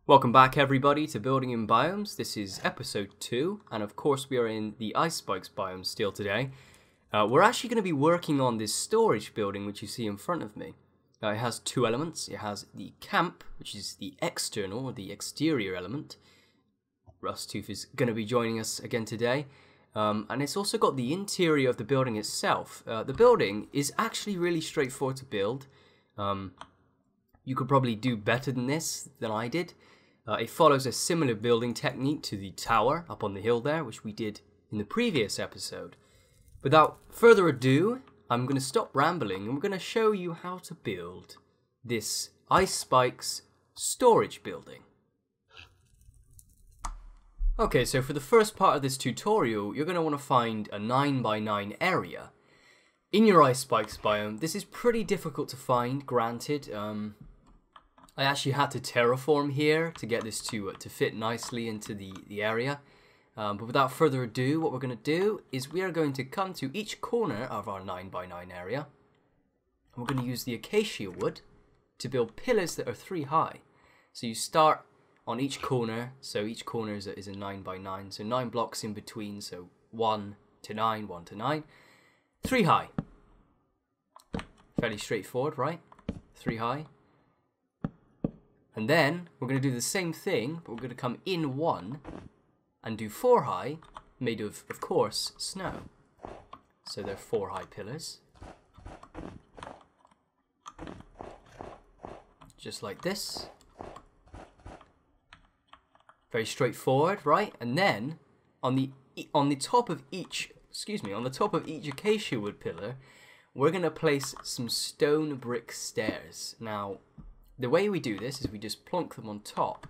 Welcome back everybody to Building in Biomes. This is episode 2, and of course we are in the Ice Spikes biome still today. We're actually going to be working on this storage building which you see in front of me. It has two elements. It has the camp, which is the external or the exterior element. Rusttooth is going to be joining us again today. And it's also got the interior of the building itself. The building is actually really straightforward to build. You could probably do better than this than I did. It follows a similar building technique to the tower up on the hill there, which we did in the previous episode. Without further ado, I'm going to stop rambling and we're going to show you how to build this Ice Spikes storage building. Okay, so for the first part of this tutorial, you're going to want to find a 9x9 area. In your Ice Spikes biome, this is pretty difficult to find, granted. I actually had to terraform here to get this to fit nicely into the area. But without further ado, what we're going to do is we are going to come to each corner of our 9x9 area. And we're going to use the acacia wood to build pillars that are 3 high. So you start on each corner, so each corner is a 9x9, so 9 blocks in between, so 1 to 9, 1 to 9. 3 high. Fairly straightforward, right? 3 high. And then we're going to do the same thing, but we're going to come in 1 and do 4 high, made of course, snow. So they're 4 high pillars. Just like this. Very straightforward, right? And then on the top of each, on the top of each acacia wood pillar, we're going to place some stone brick stairs. Now, the way we do this is we just plonk them on top.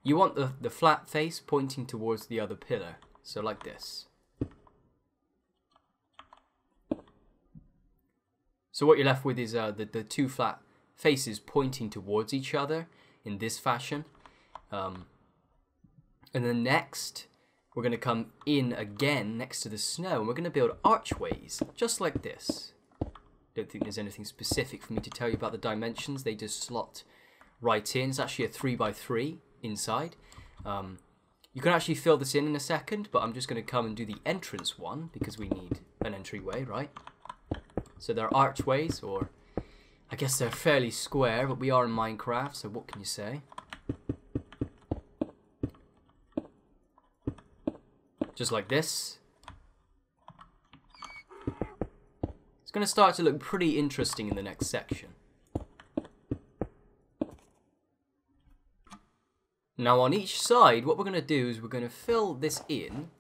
You want the flat face pointing towards the other pillar. So like this. So what you're left with is the 2 flat faces pointing towards each other in this fashion. And then next, we're going to come in again next to the snow. And we're going to build archways, just like this. Don't think there's anything specific for me to tell you about the dimensions. They just slot right in. It's actually a 3x3 inside. You can actually fill this in a second, but I'm just going to come and do the entrance one because we need an entryway, right? So they're archways, or I guess they're fairly square, but we are in Minecraft, so what can you say? Just like this. It's going to start to look pretty interesting in the next section. Now on each side, what we're going to do is we're going to fill this in,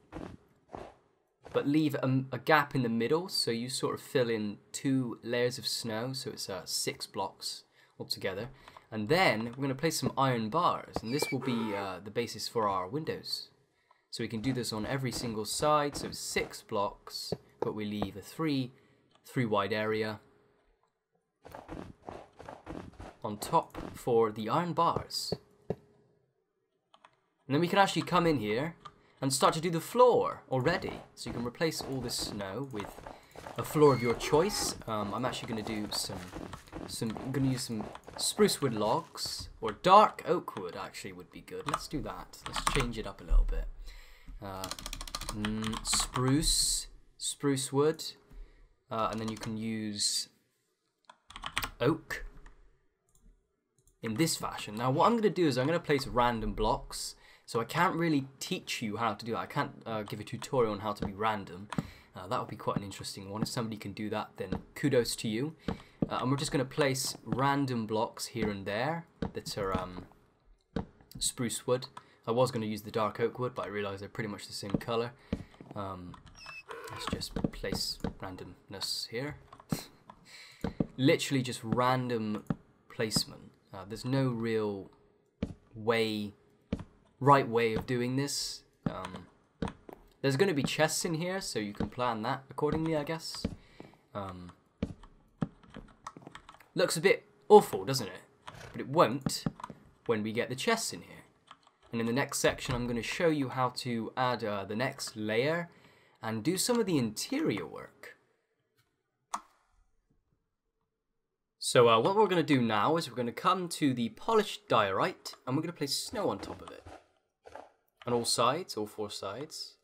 but leave a gap in the middle, so you sort of fill in 2 layers of snow, so it's 6 blocks altogether. And then we're going to place some iron bars, and this will be the basis for our windows. So we can do this on every single side, so 6 blocks, but we leave a 3 wide area on top for the iron bars. And then we can actually come in here and start to do the floor already. So you can replace all this snow with a floor of your choice. I'm actually going to do I'm going to use some spruce wood logs, or dark oak wood actually would be good. Let's do that. Let's change it up a little bit. Spruce wood. And then you can use oak in this fashion. Now what I'm going to do is I'm going to place random blocks. So I can't really teach you how to do that. I can't give a tutorial on how to be random. That would be quite an interesting one. If somebody can do that, then kudos to you. And we're just going to place random blocks here and there that are spruce wood. I was going to use the dark oak wood, but I realised they're pretty much the same colour. Let's just place randomness here. Literally just random placement. There's no real right way of doing this. There's going to be chests in here, so you can plan that accordingly, I guess. Looks a bit awful, doesn't it? But it won't when we get the chests in here. And in the next section, I'm going to show you how to add the next layer and do some of the interior work. So what we're going to do now is we're going to come to the polished diorite and we're going to place snow on top of it. On all sides, all four sides.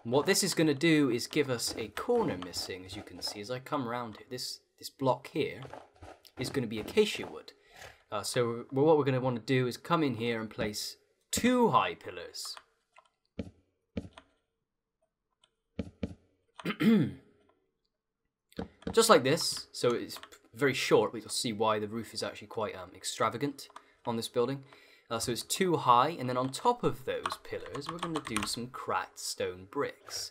And what this is going to do is give us a corner missing, as you can see, as I come around here. This block here is going to be acacia wood. So what we're going to want to do is come in here and place 2 high pillars. Just like this, so it's very short, but you'll see why the roof is actually quite extravagant on this building. So it's 2 high, and then on top of those pillars, we're going to do some cracked stone bricks.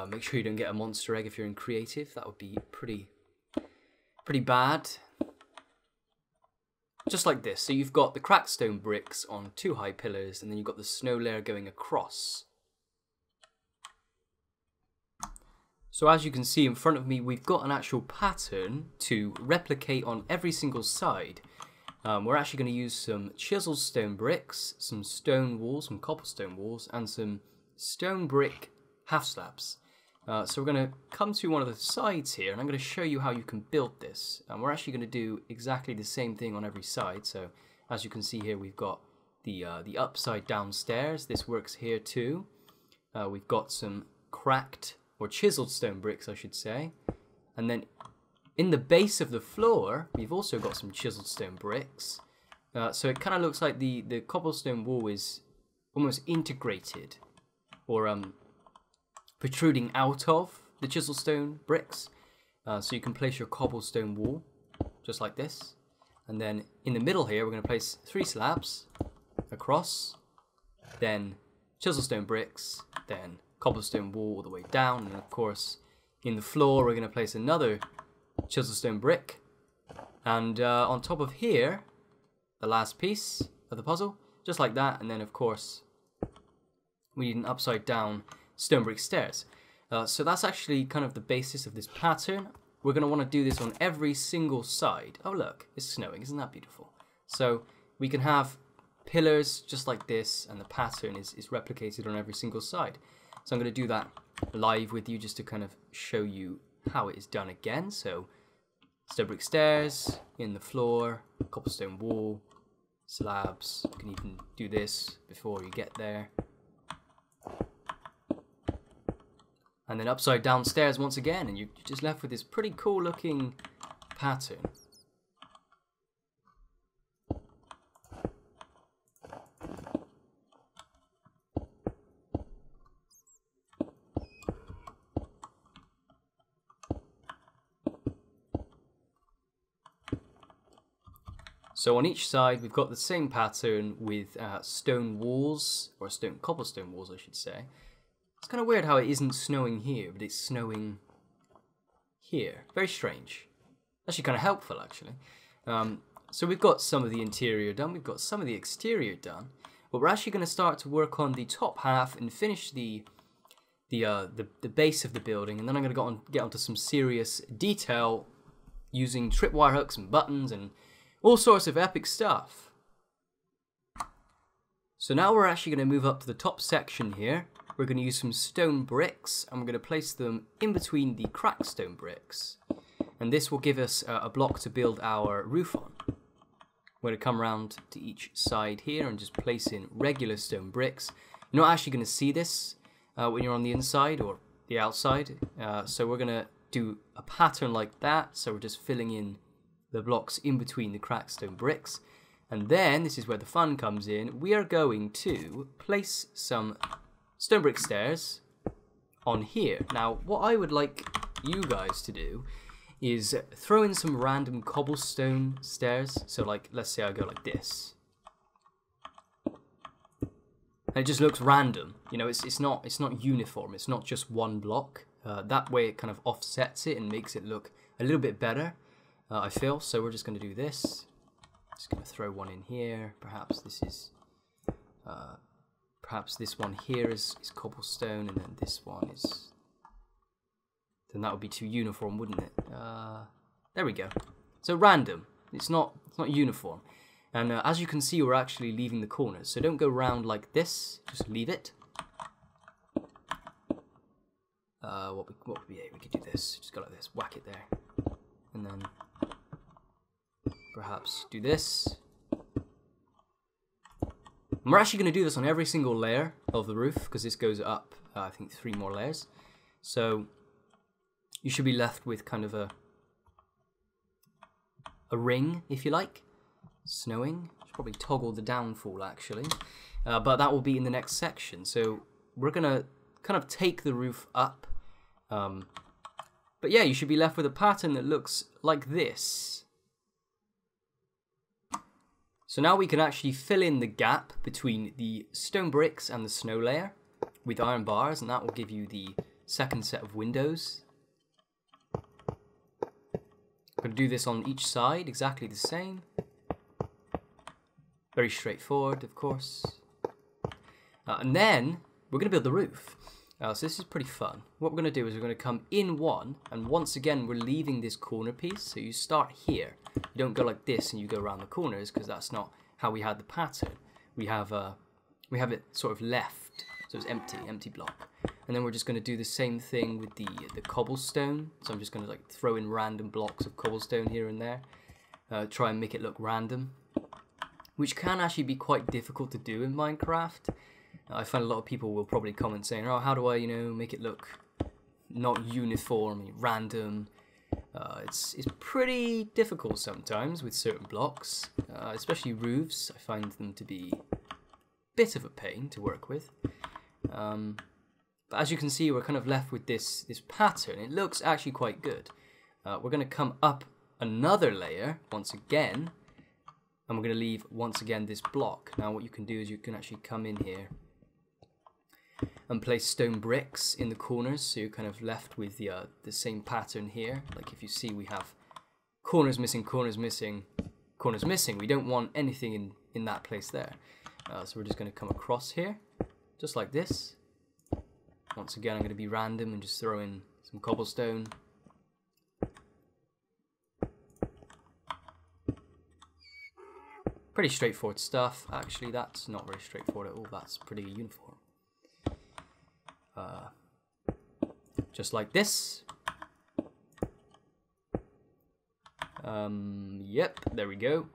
Make sure you don't get a monster egg if you're in creative. That would be pretty bad. Just like this. So you've got the cracked stone bricks on 2 high pillars, and then you've got the snow layer going across. So as you can see in front of me, we've got an actual pattern to replicate on every single side. We're actually going to use some chiseled stone bricks, some stone walls, some cobblestone walls, and some stone brick half slabs. So we're going to come to one of the sides here, and I'm going to show you how you can build this. And we're actually going to do exactly the same thing on every side. So as you can see here, we've got the upside down stairs. This works here too. We've got some cracked or chiseled stone bricks, I should say. And then in the base of the floor, we've also got some chiseled stone bricks. So it kind of looks like the cobblestone wall is almost integrated or protruding out of the chiseled stone bricks. So you can place your cobblestone wall just like this. And then in the middle here, we're going to place 3 slabs across, then chiseled stone bricks, then cobblestone wall all the way down, and of course in the floor we're going to place another chiseled stone brick, and on top of here the last piece of the puzzle, just like that. And then of course we need an upside down stone brick stairs. So that's actually kind of the basis of this pattern. We're going to want to do this on every single side. Oh look, it's snowing, isn't that beautiful? So we can have pillars just like this, and the pattern is replicated on every single side. So I'm going to do that live with you just to kind of show you how it is done again. So stone brick stairs, in the floor, cobblestone wall, slabs. You can even do this before you get there. And then upside down stairs once again, and you're just left with this pretty cool looking pattern. So on each side we've got the same pattern with stone walls, or cobblestone walls I should say. It's kind of weird how it isn't snowing here, but it's snowing here. Very strange. Actually kind of helpful actually. So we've got some of the interior done, we've got some of the exterior done, but we're actually going to start to work on the top half and finish the base of the building, and then I'm going to get onto some serious detail using tripwire hooks and buttons and all sorts of epic stuff. So now we're actually going to move up to the top section here. We're going to use some stone bricks, and we're going to place them in between the cracked stone bricks. And this will give us a block to build our roof on. We're going to come around to each side here and just place in regular stone bricks. You're not actually going to see this when you're on the inside or the outside. So we're going to do a pattern like that. So we're just filling in the blocks in between the cracked stone bricks. And then, this is where the fun comes in, we are going to place some stone brick stairs on here. Now, what I would like you guys to do is throw in some random cobblestone stairs. So like, let's say I go like this. And it just looks random. You know, it's not uniform. It's not just one block. That way it kind of offsets it and makes it look a little bit better. I feel. So we're just going to do this. Just going to throw one in here. Perhaps this is, perhaps this one here is cobblestone, and then this one is. Then that would be too uniform, wouldn't it? There we go. So random. It's not uniform. And as you can see, we're actually leaving the corners. So don't go round like this. Just leave it. We could do this. Just go like this. Whack it there. and then perhaps do this. And we're actually going to do this on every single layer of the roof, because this goes up, I think, 3 more layers. So you should be left with kind of a ring, if you like. Snowing. Should probably toggle the downfall, actually. But that will be in the next section. So we're going to kind of take the roof up. But yeah, you should be left with a pattern that looks like this. So now we can actually fill in the gap between the stone bricks and the snow layer with iron bars, and that will give you the second set of windows. I'm going to do this on each side, exactly the same. Very straightforward, of course. And then we're going to build the roof. So this is pretty fun. What we're going to do is we're going to come in one, and once again we're leaving this corner piece. So you start here. You don't go like this and you go around the corners, because that's not how we had the pattern. We have it sort of left, so it's empty block. And then we're just going to do the same thing with the cobblestone. So I'm just going to like throw in random blocks of cobblestone here and there, try and make it look random, which can actually be quite difficult to do in Minecraft. I find a lot of people will probably comment saying, oh, how do I, make it look not uniform, random? It's pretty difficult sometimes with certain blocks, especially roofs. I find them to be a bit of a pain to work with. But as you can see, we're kind of left with this pattern. It looks actually quite good. We're going to come up another layer once again, and we're going to leave once again this block. Now what you can do is you can actually come in here and place stone bricks in the corners, so you're kind of left with the same pattern here. Like if you see, we have corners missing, corners missing, corners missing. We don't want anything in that place there. So we're just going to come across here, just like this. Once again, I'm going to be random and just throw in some cobblestone. Pretty straightforward stuff. Actually, that's not very straightforward at all. That's pretty uniform. Just like this. Yep, there we go.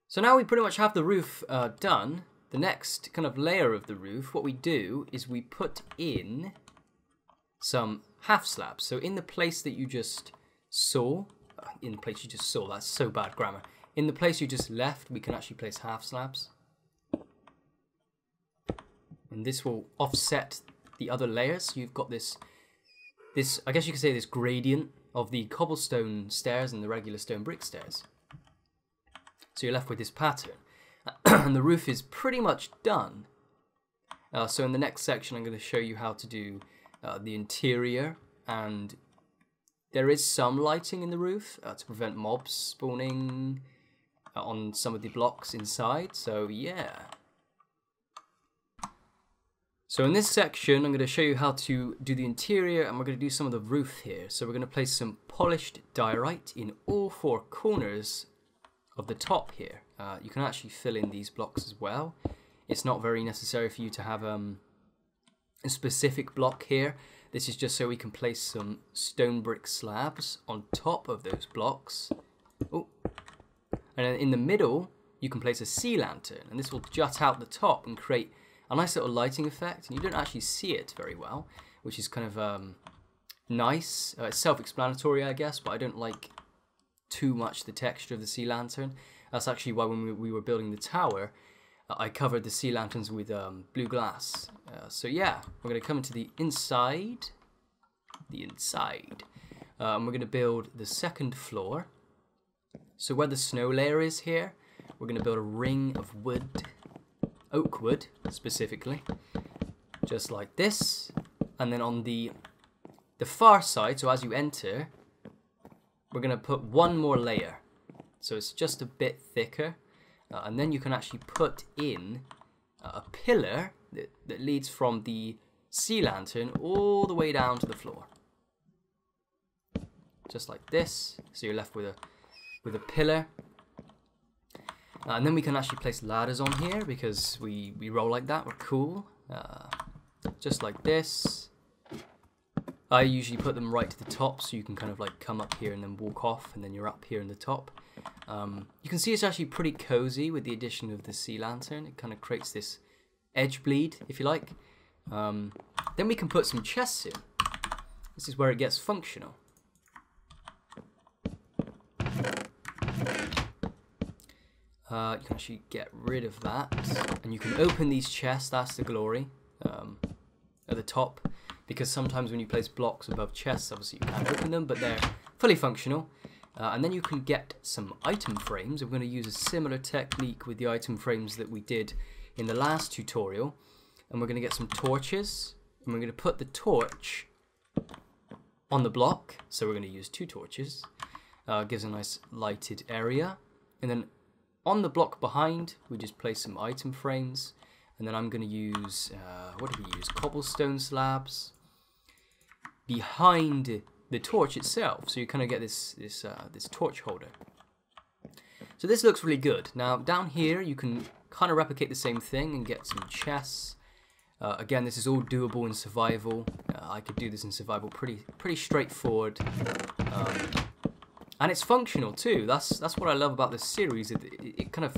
So now we pretty much have the roof done. The next kind of layer of the roof, what we do is we put in some half slabs. So in the place that you just saw, that's so bad grammar. In the place you just left, we can actually place half slabs. And this will offset the other layers. You've got this, I guess you could say, this gradient of the cobblestone stairs and the regular stone brick stairs. So you're left with this pattern. And the roof is pretty much done. So in the next section, I'm going to show you how to do the interior, and there is some lighting in the roof to prevent mobs spawning on some of the blocks inside. So yeah. So in this section, I'm going to show you how to do the interior, and we're going to do some of the roof here. So we're going to place some polished diorite in all 4 corners of the top here. You can actually fill in these blocks as well. It's not very necessary for you to have a specific block here. This is just so we can place some stone brick slabs on top of those blocks. Oh. And then in the middle, you can place a sea lantern, and this will jut out the top and create a nice little lighting effect, and you don't actually see it very well, which is kind of nice. It's self-explanatory, I guess, but I don't like too much the texture of the sea lantern. That's actually why when we were building the tower, I covered the sea lanterns with blue glass. So yeah, we're going to come into the inside. And we're going to build the second floor. So where the snow layer is here, we're going to build a ring of wood, oak wood specifically, just like this. And then on the far side, so as you enter, we're going to put one more layer. So it's just a bit thicker. And then you can actually put in a pillar that leads from the sea lantern all the way down to the floor. Just like this. So you're left with a pillar. And then we can actually place ladders on here because we roll like that. We're cool. Just like this. I usually put them right to the top, so you can kind of like come up here and then walk off, and then you're up here in the top. You can see it's actually pretty cozy with the addition of the sea lantern. It kind of creates this edge bleed, if you like. Then we can put some chests in. This is where it gets functional. You can actually get rid of that, and you can open these chests. That's the glory at the top, because sometimes when you place blocks above chests, obviously you can't open them, but they're fully functional. And then you can get some item frames. We're going to use a similar technique with the item frames that we did in the last tutorial, and we're going to get some torches, and we're going to put the torch on the block. So we're going to use 2 torches. Gives a nice lighted area, and then on the block behind, we just place some item frames, and then I'm going to use, what do we use? Cobblestone slabs behind the torch itself, so you kind of get this torch holder. So this looks really good. Now down here, you can kind of replicate the same thing and get some chests. Again, this is all doable in survival. I could do this in survival pretty straightforward. And it's functional too. That's what I love about this series. It kind of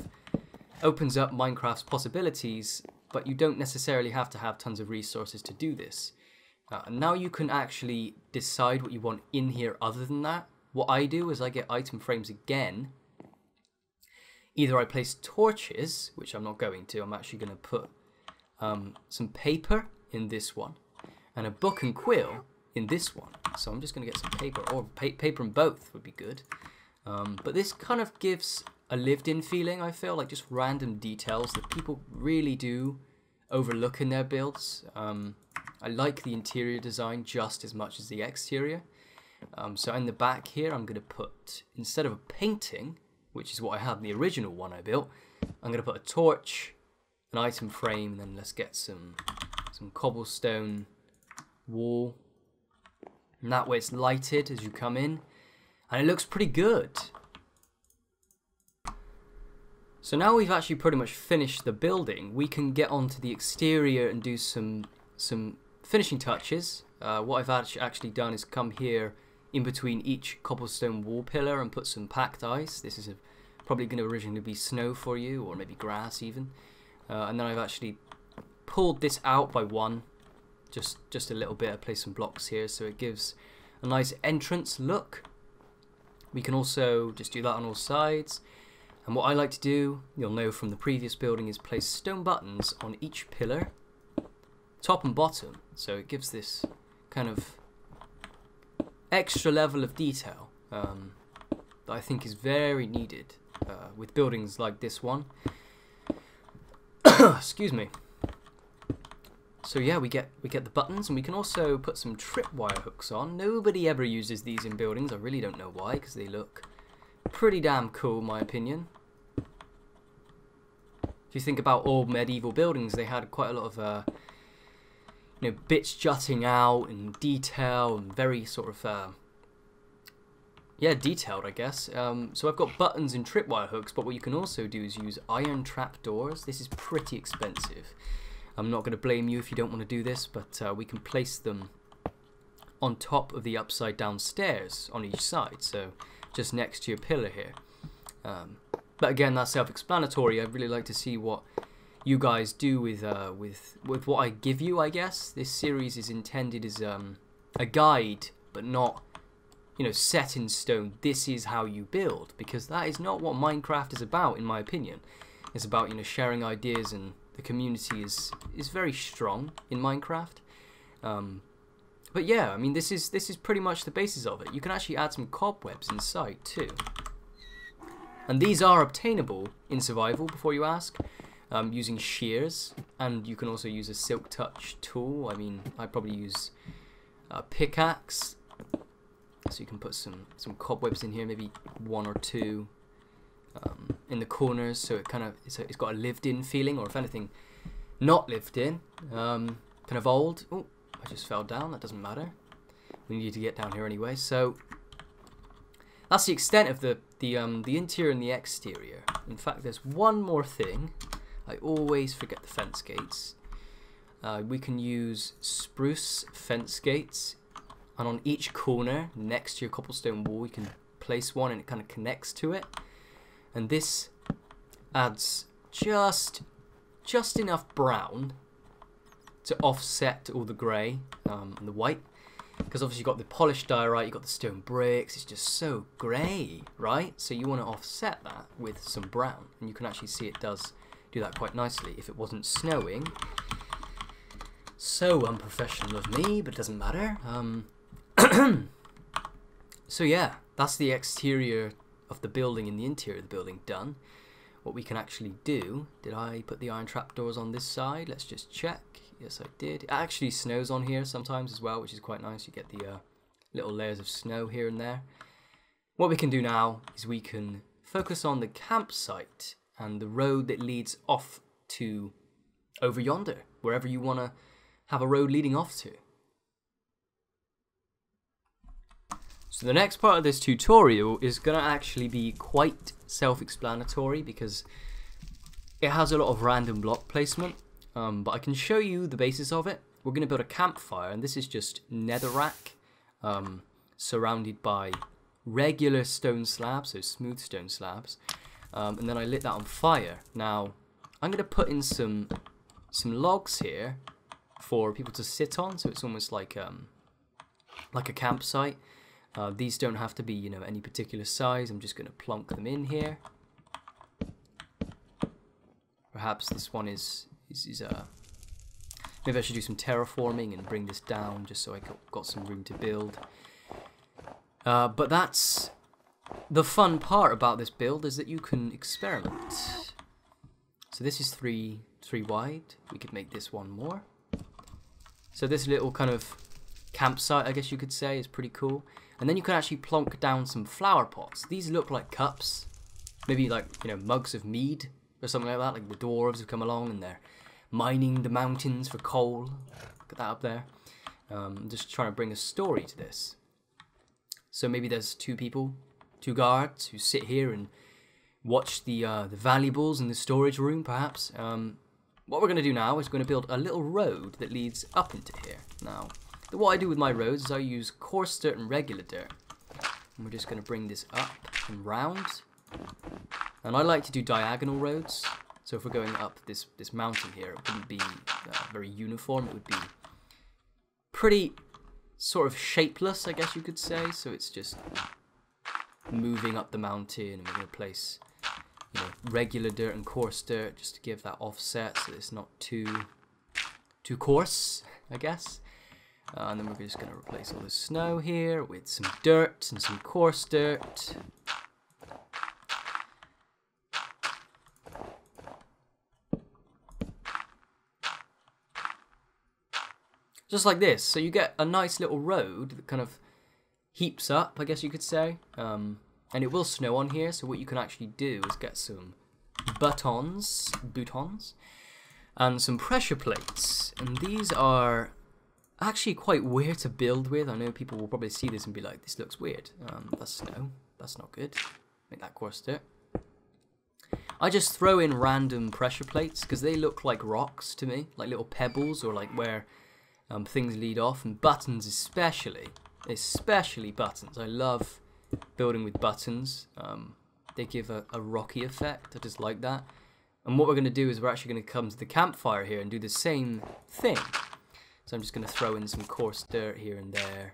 opens up Minecraft's possibilities, but you don't necessarily have to have tons of resources to do this. And now you can actually decide what you want in here other than that. What I do is I get item frames again. Either I place torches, which I'm not going to. I'm actually going to put some paper in this one, and a book and quill in this one. So I'm just going to get some paper, or paper in both would be good. But this kind of gives a lived-in feeling, I feel, like just random details that people really do overlook in their builds. I like the interior design just as much as the exterior. So in the back here, I'm going to put, instead of a painting, which is what I had in the original one I built, I'm going to put a torch, an item frame, and then let's get some cobblestone wall. And that way it's lighted as you come in, and it looks pretty good. So now we've actually pretty much finished the building, we can get onto the exterior and do some finishing touches. What I've actually done is come here in between each cobblestone wall pillar and put some packed ice. This is probably going to originally be snow for you, or maybe grass even. And then I've actually pulled this out by one. Just a little bit. I place some blocks here so it gives a nice entrance look. We can also just do that on all sides. And what I like to do, you'll know from the previous building, is place stone buttons on each pillar, top and bottom. So it gives this kind of extra level of detail that I think is very needed with buildings like this one. Excuse me. So yeah, we get the buttons, and we can also put some tripwire hooks on. Nobody ever uses these in buildings. I really don't know why, because they look pretty damn cool in my opinion. If you think about old medieval buildings, they had quite a lot of bits jutting out and detail, and very sort of detailed, I guess. So I've got buttons and tripwire hooks, but what you can also do is use iron trapdoors. This is pretty expensive. I'm not going to blame you if you don't want to do this, but we can place them on top of the upside down stairs on each side, so just next to your pillar here. But again, that's self-explanatory. I'd really like to see what you guys do with what I give you, I guess. This series is intended as a guide, but not, set in stone. This is how you build, because that is not what Minecraft is about, in my opinion. It's about, sharing ideas, and the community is very strong in Minecraft. But yeah, I mean, this is pretty much the basis of it. You can actually add some cobwebs inside too. And these are obtainable in survival, before you ask, using shears. And you can also use a silk touch tool. I mean, I probably use a pickaxe. So you can put some cobwebs in here, maybe 1 or 2 in the corners, so it kind of it's got a lived-in feeling, or if anything, not lived in, kind of old. Oh, I just fell down. That doesn't matter. We need to get down here anyway. So that's the extent of the interior and the exterior. In fact, there's one more thing. I always forget the fence gates. We can use spruce fence gates and on each corner next to your cobblestone wall you can place one, and it kind of connects to it. And this adds just enough brown to offset all the grey and the white, because obviously you've got the polished diorite, you've got the stone bricks, it's just so grey, right? So you want to offset that with some brown, and you can actually see it does do that quite nicely. If it wasn't snowing, so unprofessional of me, but it doesn't matter. So yeah, that's the exterior of the building and the interior of the building done. What we can actually do, did I put the iron trapdoors on this side? Let's just check. Yes, I did. It actually snows on here sometimes as well, which is quite nice. You get the little layers of snow here and there. What we can do now is we can focus on the campsite and the road that leads off to over yonder, wherever you want to have a road leading off to. So the next part of this tutorial is going to actually be quite self-explanatory because it has a lot of random block placement, but I can show you the basis of it. We're going to build a campfire, and this is just netherrack surrounded by regular stone slabs, so smooth stone slabs, and then I lit that on fire. Now I'm going to put in some logs here for people to sit on, so it's almost like a campsite. These don't have to be, you know, any particular size. I'm just going to plonk them in here. Perhaps this one is maybe I should do some terraforming and bring this down just so I got some room to build. But that's the fun part about this build, is that you can experiment. So this is three wide. We could make this one more. So this little kind of campsite, I guess you could say, is pretty cool. And then you can actually plonk down some flower pots. These look like cups, maybe like, you know, mugs of mead or something like that. Like the dwarves have come along and they're mining the mountains for coal. Look at that up there. I'm just trying to bring a story to this. So maybe there's two people, two guards who sit here and watch the valuables in the storage room, perhaps. What we're going to do now is we're going to build a little road that leads up into here. Now, what I do with my roads is I use coarse dirt and regular dirt. And we're just going to bring this up and round. And I like to do diagonal roads. So if we're going up this mountain here, it wouldn't be very uniform. It would be pretty sort of shapeless, I guess you could say. So it's just moving up the mountain, and we're going to place, you know, regular dirt and coarse dirt just to give that offset so it's not too coarse, I guess. And then we're just going to replace all the snow here with some dirt and some coarse dirt. Just like this. So you get a nice little road that kind of heaps up, I guess you could say. And it will snow on here, so what you can actually do is get some boutons, and some pressure plates. And these are actually quite weird to build with. I know people will probably see this and be like, this looks weird. That's snow. That's not good. Make that coarse dirt. I just throw in random pressure plates because they look like rocks to me, like little pebbles, or like where things lead off. And buttons especially buttons. I love building with buttons. They give a rocky effect. I just like that. And what we're going to do is we're actually going to come to the campfire here and do the same thing. So I'm just going to throw in some coarse dirt here and there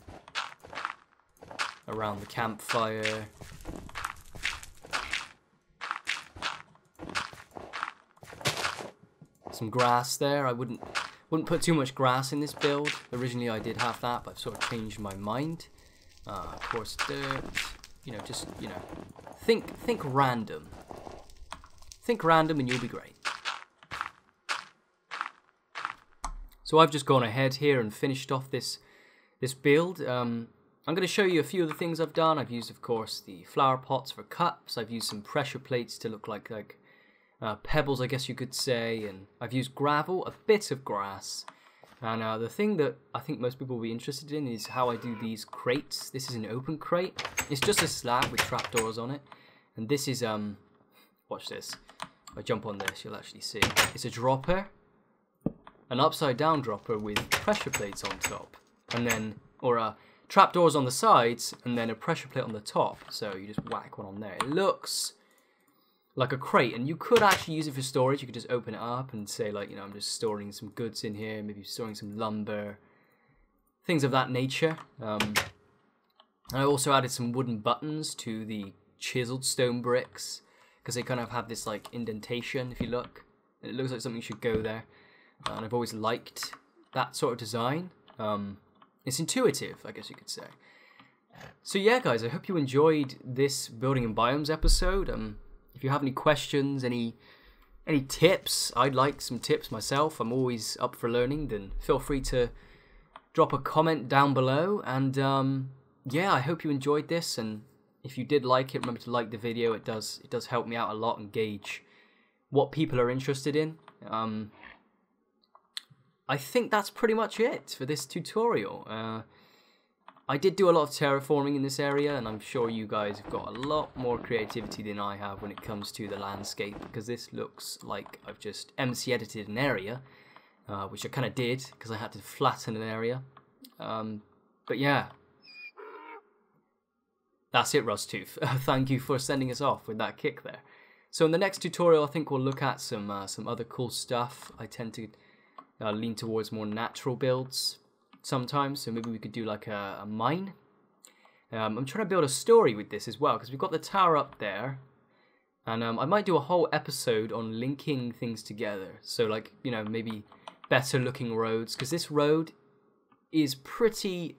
around the campfire. Some grass there. I wouldn't put too much grass in this build. Originally I did have that, but I've sort of changed my mind. Coarse dirt. You know, just, you know, think random. Think random and you'll be great. So I've just gone ahead here and finished off this build. I'm going to show you a few of the things I've done. I've used, of course, the flower pots for cups. I've used some pressure plates to look like pebbles, I guess you could say. And I've used gravel, a bit of grass. And the thing that I think most people will be interested in is how I do these crates. This is an open crate. It's just a slab with trapdoors on it. And this is, watch this. If I jump on this, you'll actually see. It's a dropper. An upside down dropper with pressure plates on top, and then, or a trapdoors on the sides and then a pressure plate on the top. So you just whack one on there. It looks like a crate, and you could actually use it for storage. You could just open it up and say, like, you know, I'm just storing some goods in here, maybe storing some lumber, things of that nature. I also added some wooden buttons to the chiseled stone bricks because they kind of have this like indentation. If you look, it looks like something should go there, and I've always liked that sort of design. It's intuitive, I guess you could say. So yeah, guys, I hope you enjoyed this Building in Biomes episode. If you have any questions, any tips, I'd like some tips myself. I'm always up for learning. Then feel free to drop a comment down below. And yeah, I hope you enjoyed this. And if you did like it, remember to like the video. It does help me out a lot and gauge what people are interested in. I think that's pretty much it for this tutorial. I did do a lot of terraforming in this area, and I'm sure you guys have got a lot more creativity than I have when it comes to the landscape, because this looks like I've just MC edited an area, which I kind of did because I had to flatten an area. But yeah, that's it, Rusttooth. Thank you for sending us off with that kick there. So in the next tutorial, I think we'll look at some other cool stuff. I tend to lean towards more natural builds sometimes, so maybe we could do like a mine. I'm trying to build a story with this as well, because we've got the tower up there, and I might do a whole episode on linking things together. So like, you know, maybe better looking roads, because this road is pretty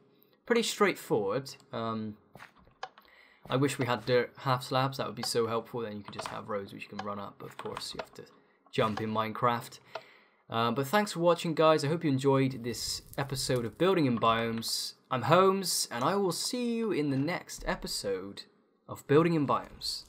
straightforward. I wish we had dirt half slabs. That would be so helpful. Then you could just have roads which you can run up, but of course you have to jump in Minecraft. But thanks for watching, guys. I hope you enjoyed this episode of Building in Biomes. I'm Holmes, and I will see you in the next episode of Building in Biomes.